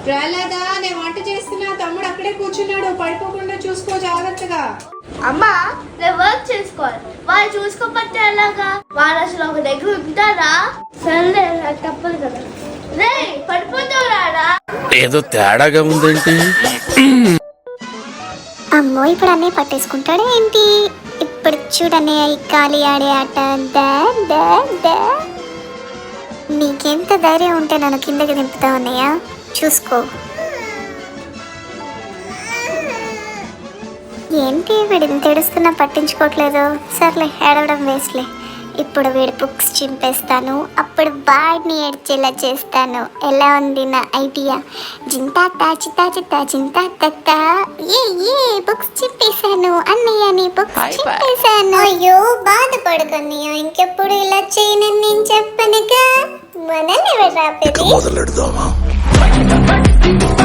రాలేదా? నేను వంట చేస్తున్నా. తమ్ముడు అక్కడే కూర్చున్నాడు, పడిపోకుండా చూసుకో జాగ్రత్తగా. అమ్మా నేను వర్క్ చేసుకోవాలి, వాళ్ళు చూసుకోకపోతే ఎలాగా? వాళ్ళు అసలు ఒక దగ్గర ఉంటారా? సరే నాకు తప్పదు కదా. రే పడిపోతావు రాడా? ఏదో తేడాగా ఉందేంటి? అమ్మో ఇప్పుడు అన్నయ్య పట్టేసుకుంటాడు ఏంటి? ఇప్పుడు చూడన్నయ్య ఈ ఖాళీ ఆడే ఆట. నీకెంత ధైర్యం ఉంటే నన్ను కిందకి దింపుతావు అన్నయ్య, చూసుకో. ఏంటి వీడు ఇంత ఏడుస్తున్నా పట్టించుకోవట్లేదు. సర్లే ఏడవడం వేస్ట్లే. ఇప్పుడు వీడి బుక్స్ చింపేస్తాను, అప్పుడు వాడిని ఏడ్చేలా చేస్తాను. ఎలా ఉంది నా ఐడియా? జింతా తాచితా చితా జింతా తత్తా. ఏ బుక్స్ చింపేశాను అన్నయ్య, నీ బుక్స్ చింపేశాను. అయ్యో బాధపడకన్నయ్య, ఇంకెప్పుడు ఇలా చేయనని నేను చెప్పనుగా. మనల్ని ఎవరు రాపేది? మొదలెడదామా?